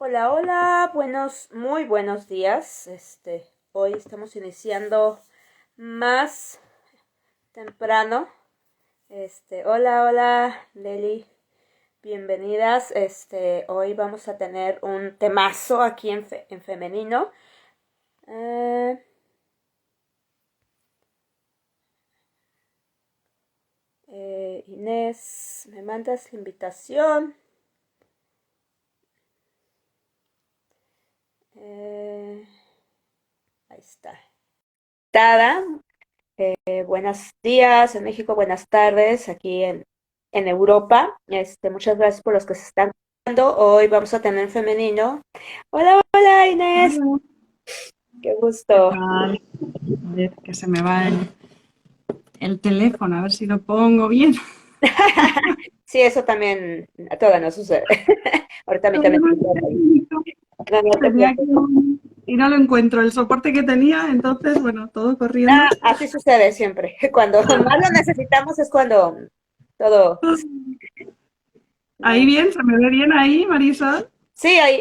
Hola, hola, muy buenos días. Hoy estamos iniciando más temprano. Hola, hola, Leli, bienvenidas. Hoy vamos a tener un temazo aquí en femenino. Eh, Inés, me mandas la invitación. Eh, Ahí está. Tada. Buenos días en México, buenas tardes aquí en Europa. Muchas gracias por los que se están conectando. Hoy vamos a tener femenino. Hola, hola Inés, Hola, qué ¿qué gusto. tal? A ver, que se me va el teléfono, a ver si lo pongo bien. Sí, eso también a todas nos sucede. Ahorita a mí también me sucede. No, no te Tenía que... preocupes. Y no lo encuentro, el soporte que tenía, entonces, bueno, todo corriendo. Así sucede siempre. Cuando más lo necesitamos es cuando todo. Ahí No. bien, se me ve bien ahí, Marisol. Sí, ahí.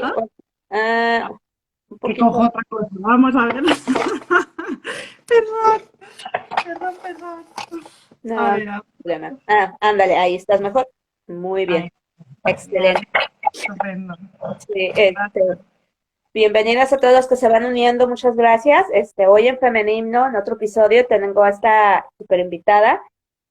Ah, ah, un que cojo poquito. otra cosa, vamos a ver. Perdón, perdón. A No, no ver, problema. Ándale, ahí estás mejor. Muy bien. ahí, Excelente. vale, estupendo. Sí, Gracias. bienvenidas a todos los que se van uniendo, muchas gracias. Hoy en Femenino, en otro episodio, tengo a esta super invitada,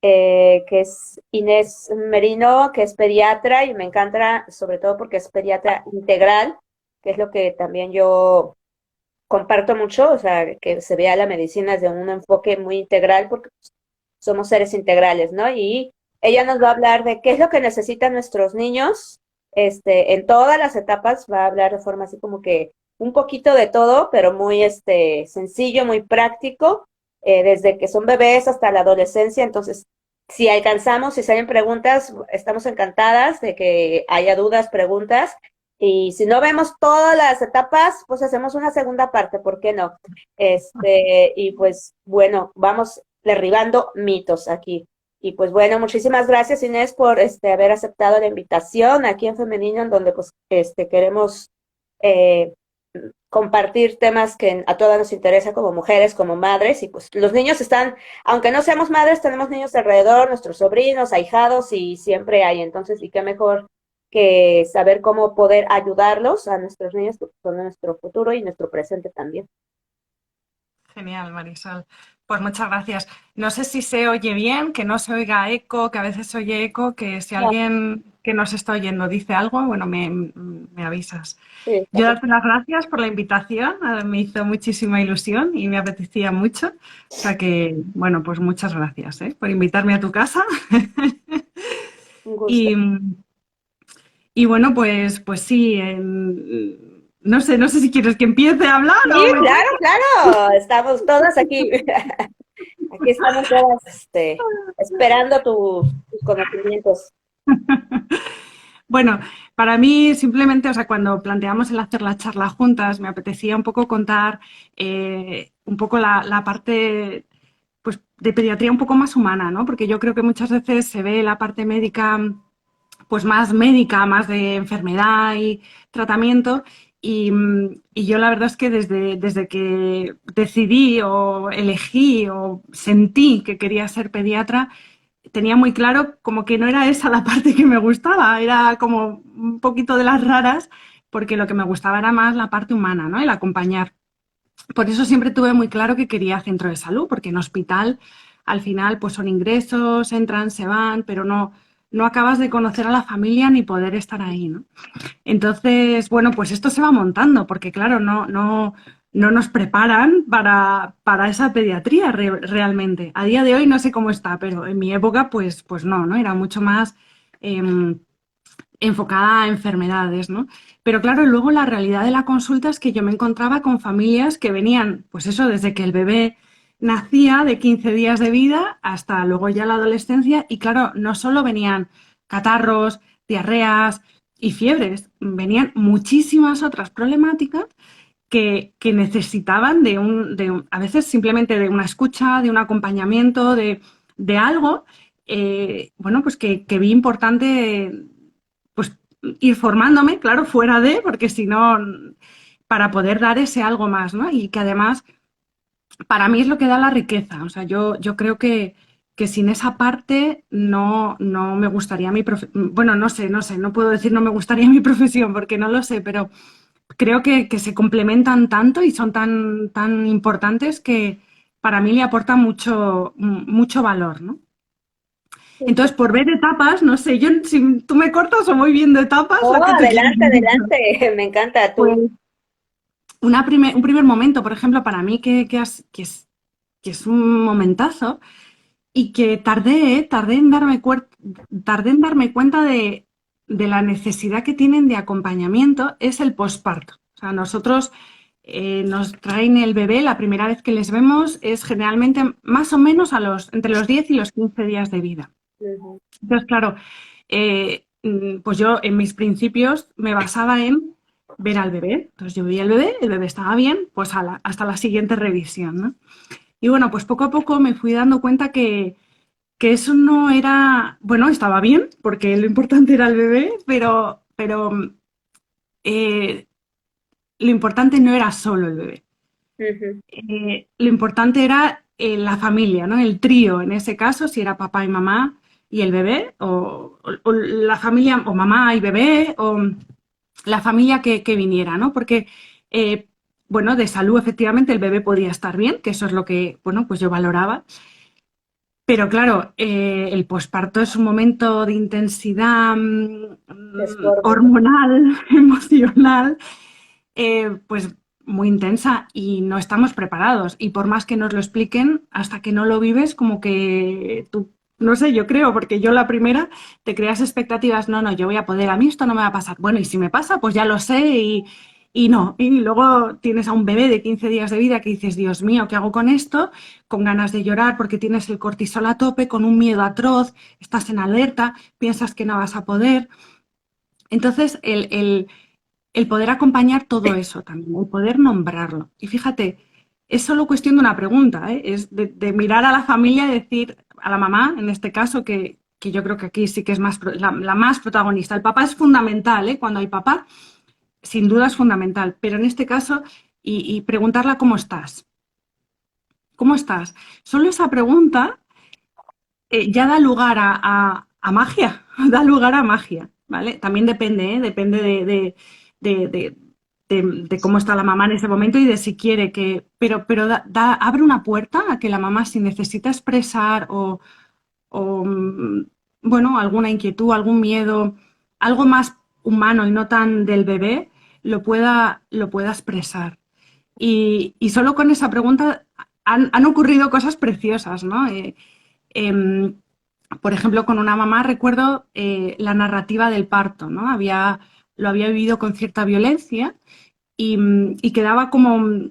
que es Inés Merino, que es pediatra y me encanta sobre todo porque es pediatra integral, que es lo que también yo comparto mucho, o sea, que se vea la medicina desde un enfoque muy integral, porque pues, somos seres integrales, ¿no? Y ella nos va a hablar de qué es lo que necesitan nuestros niños, en todas las etapas, va a hablar de forma así como que un poquito de todo, pero muy, sencillo, muy práctico, desde que son bebés hasta la adolescencia, entonces, si alcanzamos, si salen preguntas, estamos encantadas de que haya dudas, preguntas, y si no vemos todas las etapas, pues hacemos una segunda parte, ¿por qué no? Y pues bueno, vamos derribando mitos aquí. Y pues bueno, muchísimas gracias Inés por haber aceptado la invitación aquí en Femenino, en donde pues queremos eh, compartir temas que a todas nos interesa como mujeres, como madres, y pues los niños están, aunque no seamos madres, tenemos niños alrededor, nuestros sobrinos, ahijados, y siempre hay, entonces, y qué mejor que saber cómo poder ayudarlos a nuestros niños, que son nuestro futuro y nuestro presente también. Genial, Marisol. Pues muchas gracias. No sé si se oye bien, que no se oiga eco, que a veces se oye eco, que si No, alguien que nos está oyendo dice algo, bueno, me avisas. sí, está Yo perfecto. darte las gracias por la invitación, me hizo muchísima ilusión y me apetecía mucho. O sea que, bueno, pues muchas gracias, por invitarme a tu casa. Un gusto. Y, y bueno, pues sí, no sé si quieres que empiece a hablar Sí, o mejor. claro, claro, estamos todas aquí. Aquí estamos todas, esperando tus conocimientos. Bueno, para mí simplemente, o sea, cuando planteamos el hacer la charla juntas, me apetecía un poco contar un poco la parte pues, de pediatría un poco más humana, ¿no? Porque yo creo que muchas veces se ve la parte médica, pues más médica, más de enfermedad y tratamiento. Y yo la verdad es que desde que decidí o elegí o sentí que quería ser pediatra, tenía muy claro como que no era esa la parte que me gustaba, era como un poquito de las raras, porque lo que me gustaba era más la parte humana, ¿no? El acompañar. Por eso siempre tuve muy claro que quería centro de salud, porque en hospital al final pues son ingresos, entran, se van, pero no acabas de conocer a la familia ni poder estar ahí, ¿no? Entonces, bueno, pues esto se va montando, porque claro, no nos preparan para esa pediatría realmente. A día de hoy no sé cómo está, pero en mi época, pues no, era mucho más eh, enfocada a enfermedades, ¿no? Pero claro, luego la realidad de la consulta es que yo me encontraba con familias que venían, pues eso, desde que el bebé nacía, de 15 días de vida, hasta luego ya la adolescencia, y claro, no solo venían catarros, diarreas y fiebres, venían muchísimas otras problemáticas que necesitaban a veces simplemente de una escucha, de un acompañamiento, de algo, bueno, pues que vi importante, pues ir formándome, claro, fuera de, porque si no, para poder dar ese algo más, ¿no? Y que además, para mí es lo que da la riqueza. O sea, yo creo que sin esa parte no me gustaría mi profesión. Bueno, no sé, no puedo decir no me gustaría mi profesión porque no lo sé, pero creo que se complementan tanto y son tan importantes que para mí le aportan mucho valor, ¿no? Entonces, por ver etapas, no sé, yo si tú me cortas o voy viendo etapas, Oh, la que te quiero adelante, decir. adelante, me encanta tú. Pues un primer momento, por ejemplo, para mí que es un momentazo y que tardé en darme cuenta de la necesidad que tienen de acompañamiento, es el posparto. O sea, nosotros nos traen el bebé, la primera vez que les vemos es generalmente más o menos entre los 10 y los 15 días de vida. Ujú. Entonces, claro, pues yo en mis principios me basaba en ver al bebé. Entonces yo veía al bebé, el bebé estaba bien, pues hasta la siguiente revisión, ¿no? Y bueno, pues poco a poco me fui dando cuenta que eso no era, bueno, estaba bien, porque lo importante era el bebé, pero eh, lo importante no era solo el bebé. Ujú. Lo importante era la familia, ¿no? El trío, en ese caso, si era papá y mamá y el bebé, o la familia, o mamá y bebé, o la familia que viniera, ¿no? Porque, eh, bueno, de salud efectivamente el bebé podía estar bien, que eso es lo que, bueno, pues yo valoraba. Pero claro, el posparto es un momento de intensidad Desborde. hormonal, emocional, pues muy intensa y no estamos preparados. Y por más que nos lo expliquen, hasta que no lo vives, como que tú, no sé, yo creo, porque yo la primera te creas expectativas, no, yo voy a poder, a mí esto no me va a pasar. Bueno, y si me pasa, pues ya lo sé y no. Y luego tienes a un bebé de 15 días de vida que dices, Dios mío, ¿qué hago con esto? Con ganas de llorar porque tienes el cortisol a tope, con un miedo atroz, estás en alerta, piensas que no vas a poder. Entonces, el poder acompañar todo eso también, el poder nombrarlo. Y fíjate, es solo cuestión de una pregunta, ¿eh? Es de mirar a la familia y decir, a la mamá, en este caso, que yo creo que aquí sí que es la más protagonista. El papá es fundamental, ¿eh? Cuando hay papá, sin duda es fundamental, pero en este caso, y preguntarla cómo estás. ¿Cómo estás? Solo esa pregunta ya da lugar a magia, da lugar a magia, ¿vale? También depende, ¿eh? Depende de- de- de cómo está la mamá en ese momento y de si quiere que, pero abre una puerta a que la mamá si necesita expresar o, bueno, alguna inquietud, algún miedo, algo más humano y no tan del bebé, lo pueda expresar. Y solo con esa pregunta han ocurrido cosas preciosas, ¿no? Em, por ejemplo, con una mamá recuerdo la narrativa del parto, ¿no? Lo había vivido con cierta violencia y quedaba como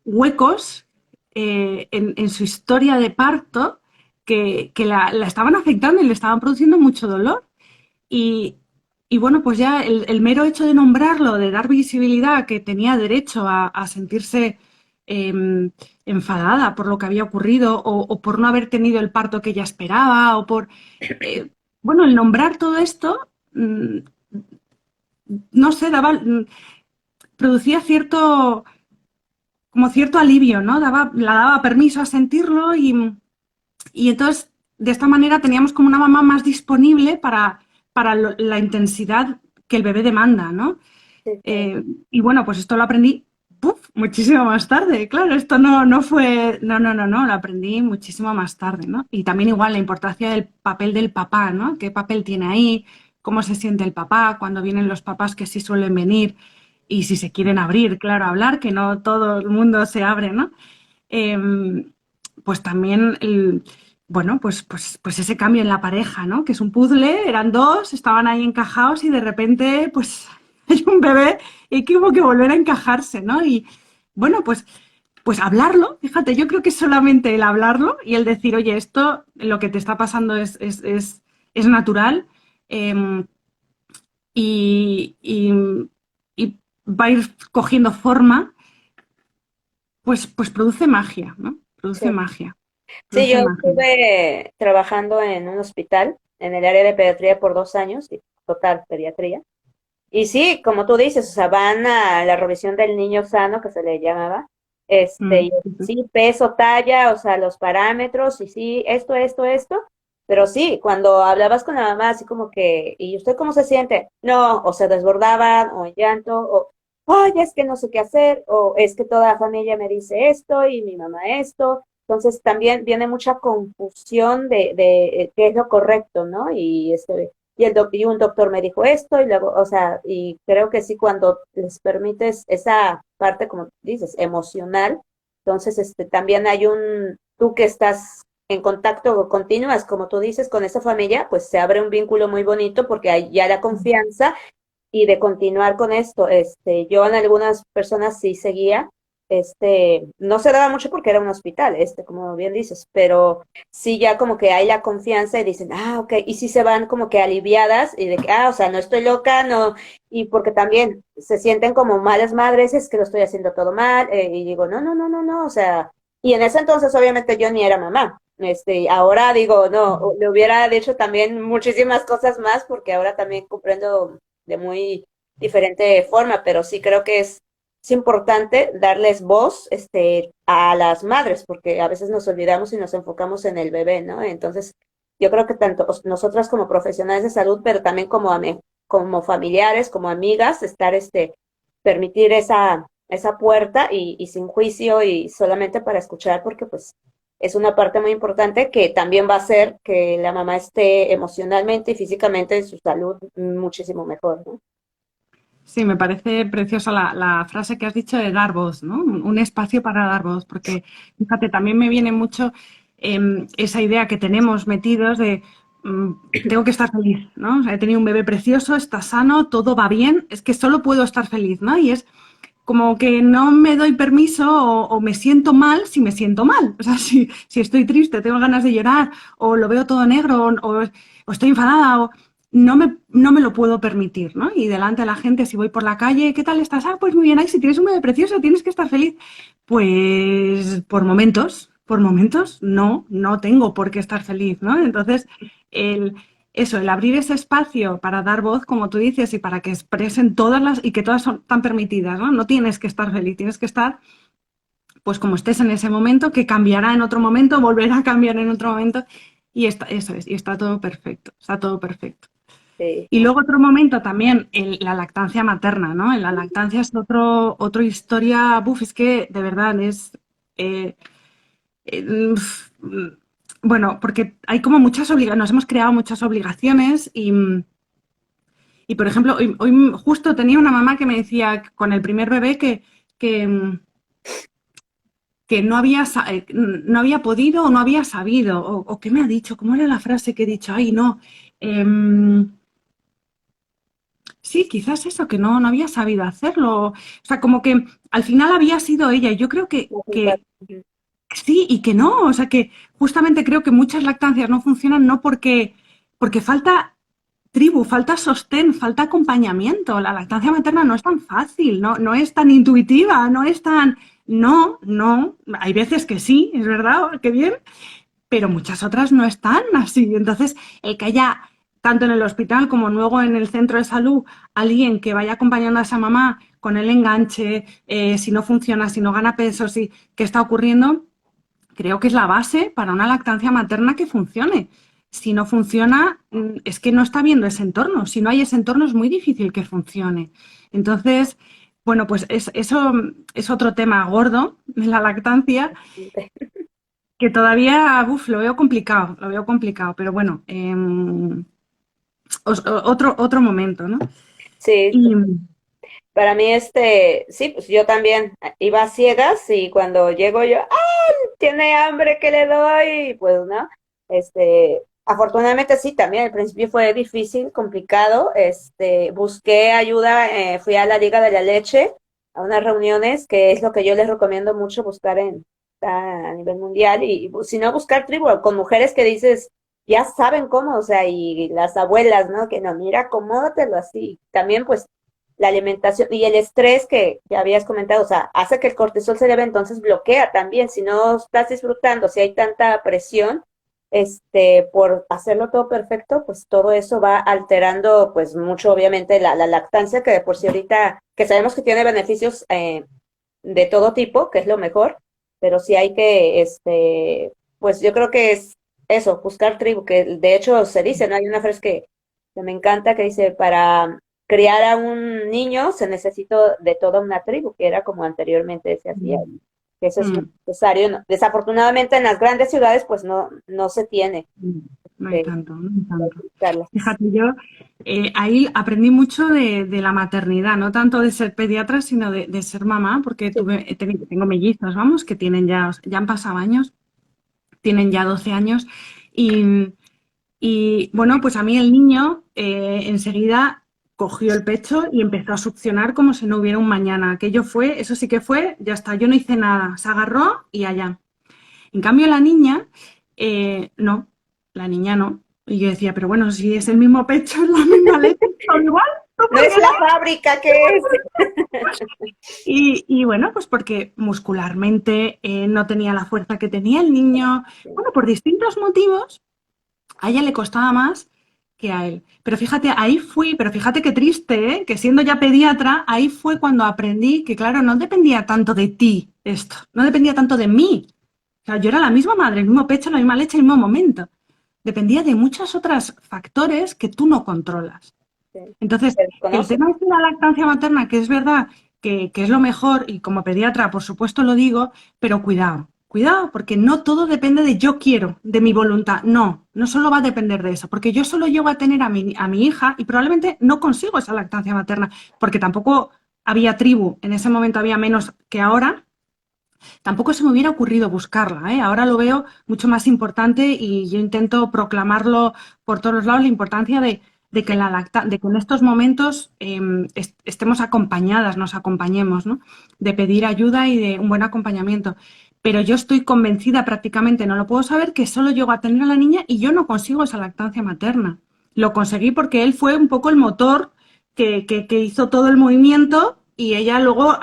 huecos en su historia de parto que la estaban afectando y le estaban produciendo mucho dolor. Y, y bueno, pues ya el mero hecho de nombrarlo, de dar visibilidad, que tenía derecho a sentirse enfadada por lo que había ocurrido o por no haber tenido el parto que ella esperaba o por... bueno, el nombrar todo esto, no sé, producía como cierto alivio, ¿no? La daba permiso a sentirlo y entonces de esta manera teníamos como una mamá más disponible para la intensidad que el bebé demanda, ¿no? Sí, sí. Y bueno, pues esto lo aprendí muchísimo más tarde. Claro, esto no fue, no, lo aprendí muchísimo más tarde, ¿no? Y también igual la importancia del papel del papá, ¿no? ¿Qué papel tiene ahí? ¿Cómo se siente el papá cuando vienen los papás que sí suelen venir y si se quieren abrir, claro, hablar, que no todo el mundo se abre, ¿no? Eh, pues también bueno, pues ese cambio en la pareja, ¿no? Que es un puzzle, eran dos, estaban ahí encajados y de repente, pues hay un bebé y que hubo que volver a encajarse, ¿no? Y bueno, pues hablarlo, fíjate, yo creo que solamente el hablarlo y el decir, oye, esto, lo que te está pasando es natural eh, y, y va a ir cogiendo forma, pues produce magia, ¿no? Sí. Produce magia, Sí, yo produce magia. estuve trabajando en un hospital en el área de pediatría por 2 años total, pediatría. Y sí, como tú dices, o sea, van a la revisión del niño sano, que se le llamaba, y Sí, sí. sí, peso, talla, o sea, los parámetros, y sí, esto, pero sí, cuando hablabas con la mamá, así como que, ¿y usted cómo se siente? No, o se desbordaban, o en llanto, o, ay, es que no sé qué hacer, o es que toda la familia me dice esto, y mi mamá esto, entonces también viene mucha confusión de qué es lo correcto, ¿no? Y un doctor me dijo esto, y luego, o sea, y creo que sí, cuando les permites esa parte, como dices, emocional, entonces también hay tú que estás en contacto continuo, es como tú dices, con esa familia, pues se abre un vínculo muy bonito porque hay ya la confianza y de continuar con esto. Yo en algunas personas sí seguía, no se daba mucho porque era un hospital, como bien dices, pero sí ya como que hay la confianza y dicen, ah, ok, y sí se van como que aliviadas y de que, ah, o sea, no estoy loca, no, y porque también se sienten como malas madres, es que lo estoy haciendo todo mal, y digo, no, o sea, y en ese entonces obviamente yo ni era mamá. Ahora digo, no, le hubiera dicho también muchísimas cosas más porque ahora también comprendo de muy diferente forma, pero sí creo que es importante darles voz a las madres, porque a veces nos olvidamos y nos enfocamos en el bebé, ¿no? Entonces, yo creo que tanto nosotras como profesionales de salud, pero también como familiares, como amigas, permitir esa puerta y sin juicio y solamente para escuchar, porque pues es una parte muy importante que también va a hacer que la mamá esté emocionalmente y físicamente en su salud muchísimo mejor, ¿no? Sí, me parece preciosa la frase que has dicho de dar voz, ¿no? Un espacio para dar voz, porque fíjate, también me viene mucho esa idea que tenemos metidos de mm, tengo que estar feliz, ¿no? O sea, he tenido un bebé precioso, está sano, todo va bien, es que solo puedo estar feliz, ¿no? Y es como que no me doy permiso o me siento mal si me siento mal. O sea, si estoy triste, tengo ganas de llorar, o lo veo todo negro, o estoy enfadada, o no me lo puedo permitir, ¿no? Y delante de la gente, si voy por la calle, ¿qué tal estás? Ah, pues muy bien, ay, si tienes un bebé precioso, tienes que estar feliz. Pues por momentos, no tengo por qué estar feliz, ¿no? Entonces, el, el abrir ese espacio para dar voz, como tú dices, y para que expresen y que todas son tan permitidas, ¿no? No tienes que estar feliz, tienes que estar, pues como estés en ese momento, que cambiará en otro momento, volverá a cambiar en otro momento, eso es, y está todo perfecto, está todo perfecto. Sí, Y luego otro momento también, la lactancia materna, ¿no? En la lactancia es otro historia, buf, es que de verdad es, eh, eh, bueno, porque hay como muchas obligaciones, nos hemos creado muchas obligaciones y, por ejemplo, hoy justo tenía una mamá que me decía con el primer bebé que, que no había podido o no había sabido, o qué me ha dicho, ¿cómo era la frase que he dicho? Ay, no. em, sí, quizás eso, que no había sabido hacerlo. O sea, como que al final había sido ella. Y yo creo la culpa. que sí y que no. O sea, que justamente creo que muchas lactancias no funcionan no porque falta tribu, falta sostén, falta acompañamiento. La lactancia materna no es tan fácil, no es tan intuitiva, no es tan... No. Hay veces que sí, es verdad, qué bien, pero muchas otras no están así. Entonces, el que haya, tanto en el hospital como luego en el centro de salud, alguien que vaya acompañando a esa mamá con el enganche, si no funciona, si no gana peso, si qué está ocurriendo, creo que es la base para una lactancia materna que funcione. Si no funciona, es que no está viendo ese entorno. Si no hay ese entorno, es muy difícil que funcione. Entonces, bueno, pues eso es otro tema gordo de la lactancia que todavía, lo veo complicado, pero bueno, otro momento, ¿no? Sí, Y, para mí sí, pues yo también iba a ciegas y cuando llego yo, ¡ah! Tiene hambre, ¿qué le doy? Pues, ¿no? Afortunadamente sí, también al principio fue difícil, complicado, busqué ayuda, fui a la Liga de la Leche, a unas reuniones, que es lo que yo les recomiendo mucho buscar a nivel mundial, si no buscar tribu, con mujeres que dices, ya saben cómo, o sea, y las abuelas, ¿no? Que no, mira, acomódatelo así. También, pues, la alimentación y el estrés que ya habías comentado, o sea, hace que el cortisol se eleve, entonces bloquea también. Si no estás disfrutando, si hay tanta presión, por hacerlo todo perfecto, pues todo eso va alterando pues mucho obviamente la lactancia, que de por sí ahorita, que sabemos que tiene beneficios de todo tipo, que es lo mejor, pero sí hay que, pues yo creo que es eso, buscar tribu, que de hecho se dice, ¿no? Hay una frase que me encanta que dice, para criar a un niño se necesita de toda una tribu, que era como anteriormente se hacía, Mm, que eso es muy mm, necesario. ¿No? Desafortunadamente en las grandes ciudades pues no se tiene mm. No hay de tanto, no hay tanto. buscarlas. Fíjate, yo ahí aprendí mucho de la maternidad, no tanto de ser pediatra, sino de ser mamá, porque Sí, tengo mellizos, vamos, que tienen ya han pasado años, tienen ya 12 años, y, y, bueno, pues a mí el niño enseguida cogió el pecho y empezó a succionar como si no hubiera un mañana. Aquello fue, eso sí que fue, ya está, yo no hice nada, se agarró y allá. En cambio, la niña, no, la niña no. Y yo decía, pero bueno, si es el mismo pecho, es la misma leche, todo igual, ¿no? no ¿Por es qué no? la fábrica que es. Y bueno, pues porque muscularmente no tenía la fuerza que tenía el niño. Bueno, por distintos motivos, a ella le costaba más que a él. Pero fíjate qué triste, ¿eh? Que siendo ya pediatra, ahí fue cuando aprendí que, claro, no dependía tanto de ti esto, no dependía tanto de mí. O sea, yo era la misma madre, el mismo pecho, la misma leche, el mismo momento. Dependía de muchos otros factores que tú no controlas. Entonces, Se que el desconoce. tema de la lactancia materna, que es verdad que es lo mejor, y como pediatra, por supuesto, lo digo, pero cuidado, cuidado, porque no todo depende de yo quiero, de mi voluntad. No, no solo va a depender de eso, porque yo solo llego a tener a mi hija y probablemente no consigo esa lactancia materna, porque tampoco había tribu, en ese momento había menos que ahora. Tampoco se me hubiera ocurrido buscarla, ¿eh? Ahora lo veo mucho más importante y yo intento proclamarlo por todos los lados, la importancia de que en estos momentos estemos acompañadas, nos acompañemos, ¿no? De pedir ayuda y de un buen acompañamiento. Pero yo estoy convencida prácticamente, no lo puedo saber, que solo llego a tener a la niña y yo no consigo esa lactancia materna. Lo conseguí porque él fue un poco el motor que hizo todo el movimiento y ella luego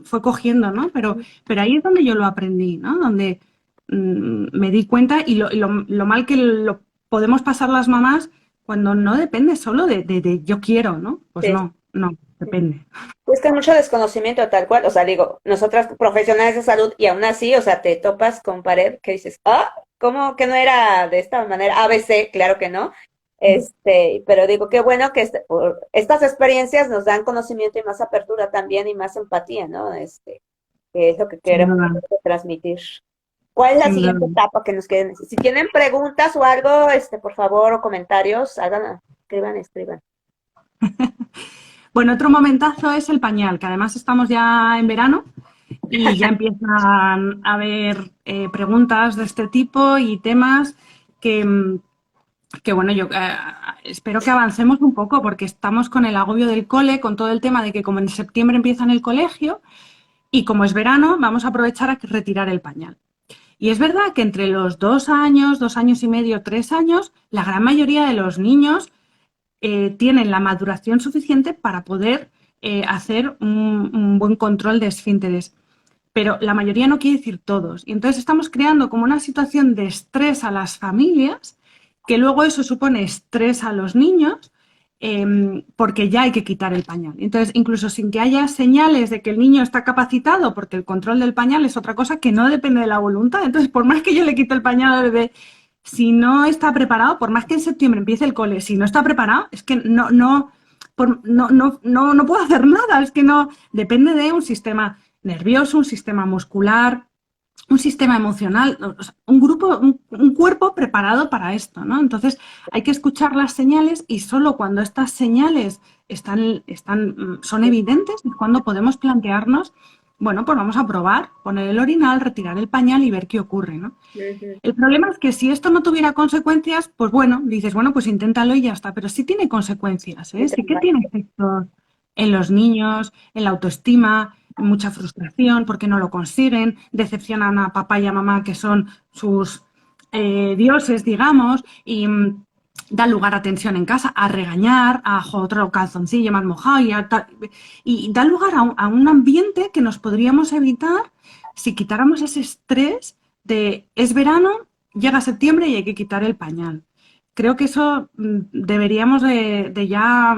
fue cogiendo, ¿no? Pero ahí es donde yo lo aprendí, ¿no? Donde me di cuenta y lo mal que lo podemos pasar las mamás cuando no depende solo de yo quiero, ¿no? Pues Sí, no, sí. depende. Pues que hay mucho desconocimiento tal cual, o sea, digo, nosotras profesionales de salud y aún así, o sea, te topas con pared que dices, ¿cómo que no era de esta manera? ABC, claro que no. Pero digo, qué bueno que por estas experiencias nos dan conocimiento y más apertura también y más empatía, ¿no? Que es lo que Sin queremos duda, transmitir. ¿Cuál es la sin duda. siguiente etapa que nos queden? Si tienen preguntas o algo, por favor, o comentarios, hagan, escriban. Bueno, otro momentazo es el pañal, que además estamos ya en verano y ya empiezan a haber preguntas de este tipo y temas que, que bueno, yo espero que avancemos un poco porque estamos con el agobio del cole, con todo el tema de que como en septiembre empiezan el colegio y como es verano, vamos a aprovechar a retirar el pañal. Y es verdad que entre los 2 años, 2 años y medio, 3 años, la gran mayoría de los niños tienen la maduración suficiente para poder hacer un buen control de esfínteres. Pero la mayoría no quiere decir todos. Y entonces estamos creando como una situación de estrés a las familias, que luego eso supone estrés a los niños, porque ya hay que quitar el pañal. Entonces, incluso sin que haya señales de que el niño está capacitado, porque el control del pañal es otra cosa que no depende de la voluntad. Entonces, por más que yo le quite el pañal al bebé, si no está preparado, por más que en septiembre empiece el cole, si no está preparado, es que no puedo hacer nada. Es que no, depende de un sistema nervioso, un sistema muscular, un sistema emocional, o sea, un cuerpo preparado para esto, ¿no? Entonces hay que escuchar las señales y solo cuando estas señales son evidentes es cuando podemos plantearnos, bueno, pues vamos a probar, poner el orinal, retirar el pañal y ver qué ocurre, ¿no? Ujú. El problema es que si esto no tuviera consecuencias, pues bueno, dices, bueno, pues inténtalo y ya está, pero sí tiene consecuencias, Muy ¿eh? Sí que tiene traumático. efectos en los niños, en la autoestima, mucha frustración porque no lo consiguen, decepcionan a papá y a mamá que son sus dioses, digamos, y da lugar a tensión en casa, a regañar, a "Jo, otro calzoncillo más mojado y da lugar a un ambiente que nos podríamos evitar si quitáramos ese estrés de es verano, llega septiembre y hay que quitar el pañal. Creo que eso deberíamos de ya,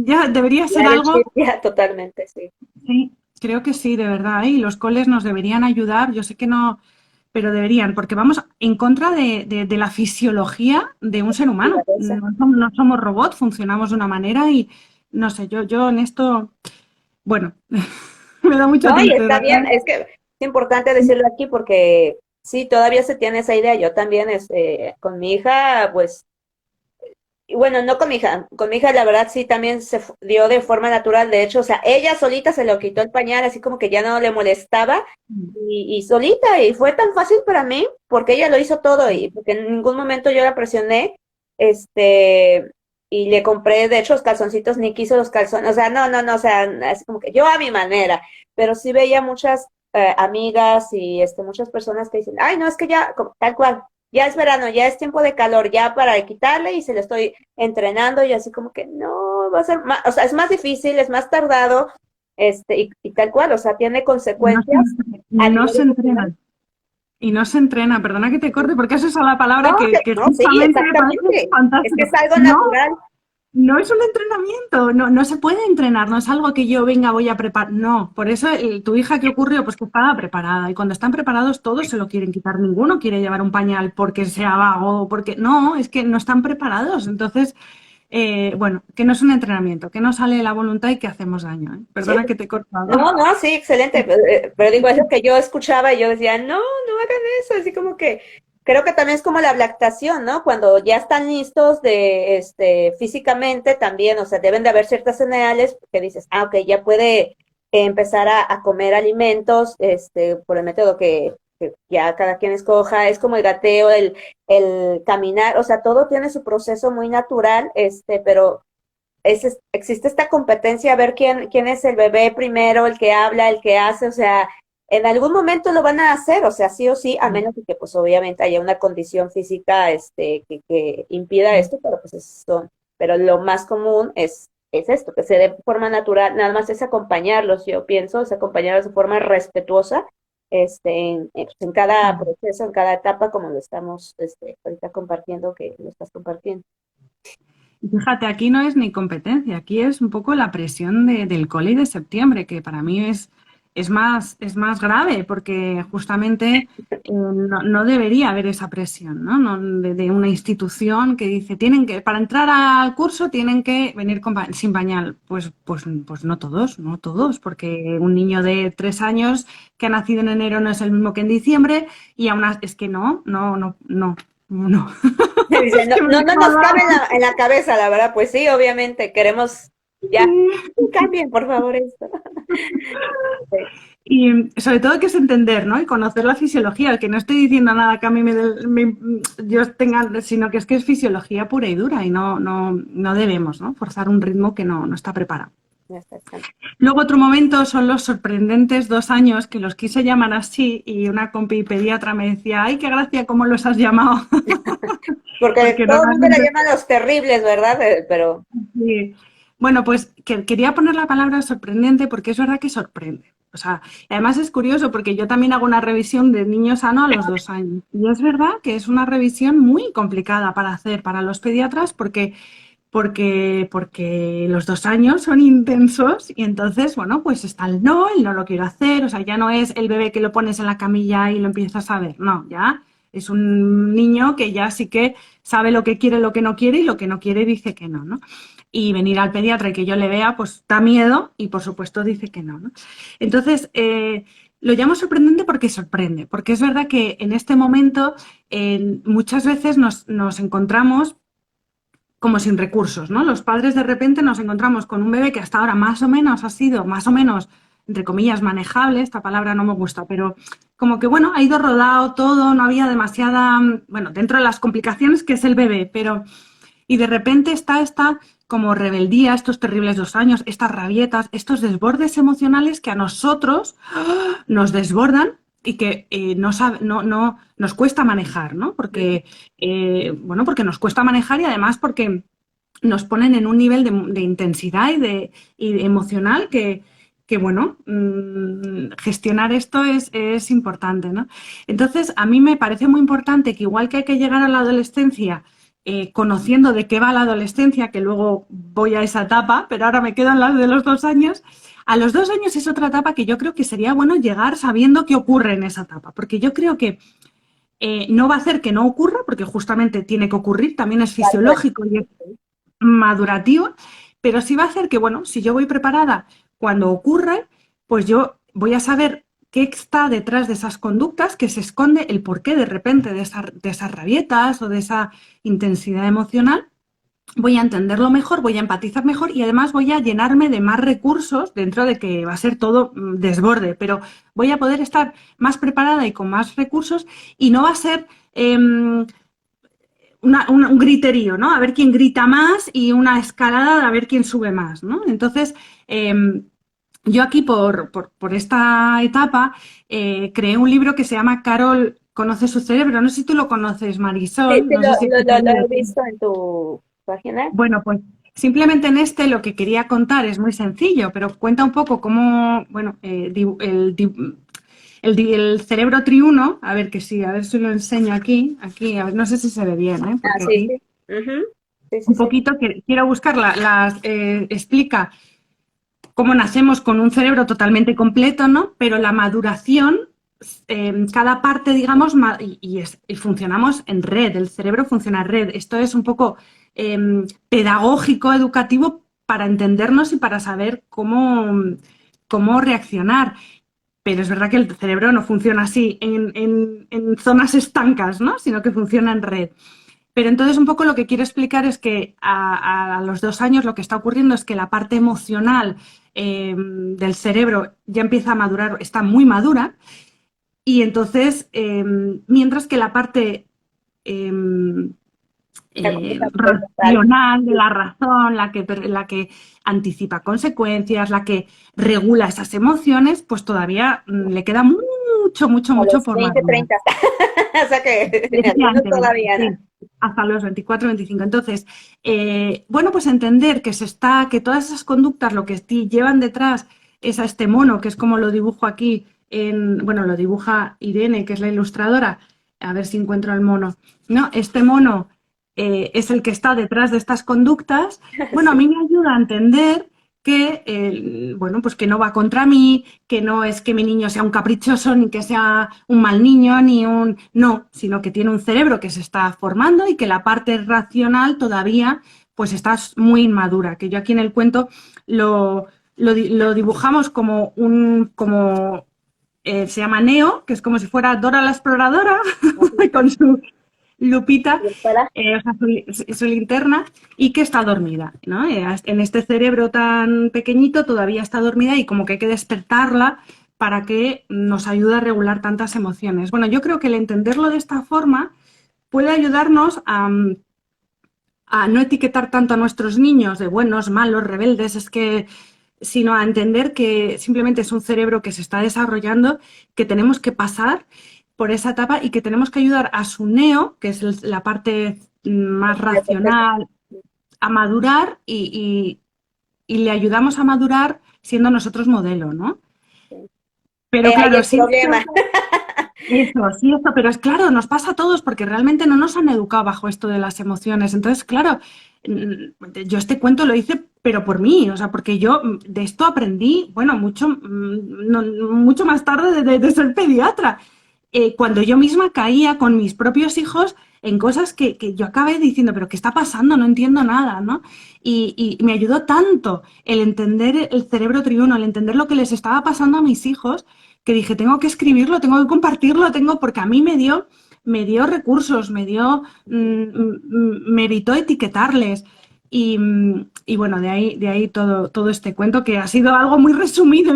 ya debería ser Claro, algo. ya, totalmente, sí. Sí, creo que sí, de verdad, ¿eh? Y los coles nos deberían ayudar, yo sé que no, pero deberían, porque vamos en contra de la fisiología de un ser humano. No somos robots, funcionamos de una manera y no sé, yo en esto, bueno, me da mucha No, y tristeza. está bien, es que es importante decirlo aquí porque sí, todavía se tiene esa idea. Yo también, con mi hija, pues, y bueno, no con mi hija la verdad sí también dio de forma natural. De hecho, o sea, ella solita se lo quitó el pañal, así como que ya no le molestaba y solita, y fue tan fácil para mí porque ella lo hizo todo y porque en ningún momento yo la presioné, este, y le compré, de hecho, los calzoncitos, ni quiso los calzones, o sea, no, o sea, así como que yo a mi manera, pero sí veía muchas amigas y muchas personas que dicen, ay, no, es que ya, tal cual, ya es verano, ya es tiempo de calor, ya para quitarle y se le estoy entrenando y así como que no, va a ser más, o sea, es más difícil, es más tardado, y tal cual, o sea, tiene No se, consecuencias a no nivel se emocional. entrenan. Y no se entrena, perdona que te corte, porque esa es la palabra No, que no, sí, justamente me parece exactamente. Es que fantástico. es algo No, natural. no es un entrenamiento, no se puede entrenar, no es algo que yo venga, voy a preparar. No, por eso tu hija, ¿qué ocurrió? Pues que estaba preparada. Y cuando están preparados, todos se lo quieren quitar. Ninguno quiere llevar un pañal porque sea vago, porque no, es que no están preparados. Entonces, bueno, que no es un entrenamiento, que no sale la voluntad y que hacemos daño, ¿eh? Sí, Perdona que te he cortado. no, no, sí, excelente. Pero digo, es lo que yo escuchaba y yo decía, no, no hagan eso. Así como que creo que también es como la lactación, ¿no? Cuando ya están listos físicamente también, o sea, deben de haber ciertas señales que dices, ah, ok, ya puede empezar a comer alimentos, por el método que ya cada quien escoja. Es como el gateo, el caminar, o sea, todo tiene su proceso muy natural, pero existe esta competencia a ver quién es el bebé primero, el que habla, el que hace, o sea, en algún momento lo van a hacer, o sea, sí o sí, a menos de que pues obviamente haya una condición física que impida esto, pero pues pero lo más común es esto, que se dé de forma natural, nada más es acompañarlos, yo pienso, es acompañarlos de forma respetuosa, en cada proceso, en cada etapa, como lo estamos ahorita compartiendo, que lo estás compartiendo. Fíjate, aquí no es ni competencia, aquí es un poco la presión del cole y de septiembre, que para mí es más grave, porque justamente no debería haber esa presión, ¿no? De una institución que dice, para entrar al curso tienen que venir sin pañal. Pues no todos, no todos, porque un niño de 3 años que ha nacido en enero no es el mismo que en diciembre, y aún es que no. Dice, Es no, que me no, no nos cabe acabo en la cabeza, la verdad, pues sí, obviamente, queremos ya, cambien, por favor, esto. Sí, Y sobre todo que es entender, ¿no? Y conocer la fisiología. El que no estoy diciendo nada que a mí yo tenga, sino que es fisiología pura y dura y no debemos, ¿no? Forzar un ritmo que no está preparado. ya está, está. Luego otro momento son los sorprendentes 2 años que los quise llamar así y una compi pediatra me decía, ay, qué gracia cómo los has llamado. Porque Porque todo el mundo le normalmente llama los terribles, ¿verdad? Pero sí. Bueno, pues quería poner la palabra sorprendente porque es verdad que sorprende. O sea, además es curioso porque yo también hago una revisión de niño sano a los 2 años. Y es verdad que es una revisión muy complicada para hacer para los pediatras porque los 2 años son intensos y entonces, bueno, pues está el no lo quiero hacer. O sea, ya no es el bebé que lo pones en la camilla y lo empiezas a ver. No, ya es un niño que ya sí que sabe lo que quiere, lo que no quiere y lo que no quiere dice que no, ¿no? Y venir al pediatra y que yo le vea, pues da miedo y por supuesto dice que no, ¿no? Entonces, lo llamo sorprendente porque sorprende, porque es verdad que en este momento muchas veces nos encontramos como sin recursos, ¿no? Los padres de repente nos encontramos con un bebé que hasta ahora más o menos ha sido, más o menos, entre comillas, manejable, esta palabra no me gusta, pero como que, bueno, ha ido rodado todo, no había demasiada, bueno, dentro de las complicaciones que es el bebé, pero y de repente está esta como rebeldía, estos terribles 2 años, estas rabietas, estos desbordes emocionales que a nosotros nos desbordan y que no nos cuesta manejar, ¿no? Porque, bueno, porque nos cuesta manejar y además porque nos ponen en un nivel de intensidad y de emocional que bueno, gestionar esto es importante, ¿no? Entonces, a mí me parece muy importante que igual que hay que llegar a la adolescencia conociendo de qué va la adolescencia, que luego voy a esa etapa, pero ahora me quedan las de los 2 años. A los 2 años es otra etapa que yo creo que sería bueno llegar sabiendo qué ocurre en esa etapa, porque yo creo que no va a hacer que no ocurra, porque justamente tiene que ocurrir, también es fisiológico y es madurativo, pero sí va a hacer que, bueno, si yo voy preparada cuando ocurre, pues yo voy a saber qué está detrás de esas conductas, que se esconde el porqué de repente de esas rabietas o de esa intensidad emocional. Voy a entenderlo mejor, voy a empatizar mejor y además voy a llenarme de más recursos dentro de que va a ser todo desborde, pero voy a poder estar más preparada y con más recursos y no va a ser un griterío, ¿no? A ver quién grita más y una escalada de a ver quién sube más, ¿no? Entonces, yo aquí por esta etapa creé un libro que se llama Carol conoce su cerebro. No sé si tú lo conoces, Sí, Marisol. sí, No sé si lo he visto en tu página. bueno, pues simplemente en este lo que quería contar es muy sencillo, pero cuenta un poco cómo, bueno, el cerebro triuno, a ver que sí, a ver si lo enseño aquí, a ver, no sé si se ve bien, ¿eh? Ah, Porque sí, aquí sí. Ujú. Sí, sí, un sí. poquito que quiero buscar explica cómo nacemos con un cerebro totalmente completo, ¿no? Pero la maduración, cada parte, digamos, y funcionamos en red, el cerebro funciona en red. Esto es un poco pedagógico, educativo, para entendernos y para saber cómo reaccionar. Pero es verdad que el cerebro no funciona así en zonas estancas, ¿no? Sino que funciona en red. Pero entonces un poco lo que quiero explicar es que a los 2 años lo que está ocurriendo es que la parte emocional del cerebro ya empieza a madurar, está muy madura, y entonces, mientras que la parte eh, La corteza prefrontal. racional de la razón, la que anticipa consecuencias, la que regula esas emociones, pues todavía le queda mucho, mucho, A mucho los por 20 madurar. 30 O sea que algunos Efectivamente, todavía no. sí, hasta los 24, 25. Entonces, bueno, pues entender que todas esas conductas lo que llevan detrás es a este mono, que es como lo dibujo aquí, bueno, lo dibuja Irene, que es la ilustradora, a ver si encuentro el mono, ¿no? Este mono es el que está detrás de estas conductas. Bueno, a Sí. mí me ayuda a entender que, bueno, pues que no va contra mí, que no es que mi niño sea un caprichoso, ni que sea un mal niño, no, sino que tiene un cerebro que se está formando y que la parte racional todavía pues está muy inmadura, que yo aquí en el cuento lo dibujamos se llama Neo, que es como si fuera Dora la exploradora, con su lupita, Y escuela, o sea, su linterna, y que está dormida, ¿no? En este cerebro tan pequeñito todavía está dormida y como que hay que despertarla para que nos ayude a regular tantas emociones. Bueno, yo creo que el entenderlo de esta forma puede ayudarnos a no etiquetar tanto a nuestros niños de buenos, malos, rebeldes, sino a entender que simplemente es un cerebro que se está desarrollando, que tenemos que pasar por esa etapa y que tenemos que ayudar a su neo, que es la parte más la corteza. racional, a madurar y le ayudamos a madurar siendo nosotros modelo, ¿no? Sí. Pero Ahí claro, el sí, problema. eso, sí, esto, pero es claro, nos pasa a todos porque realmente no nos han educado bajo esto de las emociones. Entonces, claro, yo este cuento lo hice, pero por mí, o sea, porque yo de esto aprendí, bueno, mucho más tarde de ser pediatra. Cuando yo misma caía con mis propios hijos en cosas que yo acabé diciendo, pero ¿qué está pasando? No entiendo nada, ¿no? Y me ayudó tanto el entender el cerebro triuno, el entender lo que les estaba pasando a mis hijos, que dije, tengo que escribirlo, tengo que compartirlo, porque a mí me dio recursos, me evitó etiquetarles. Y bueno, de ahí todo este cuento, que ha sido algo muy resumido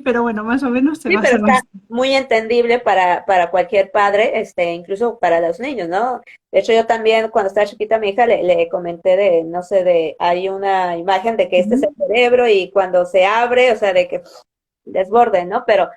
pero bueno, más o menos se Sí, basa pero en está esto. muy entendible para cualquier padre, incluso para los niños, ¿no? De hecho, yo también cuando estaba chiquita a mi hija le comenté no sé, hay una imagen de que este es el Ujú. cerebro y cuando se abre, o sea, de que desborde, ¿no? Pero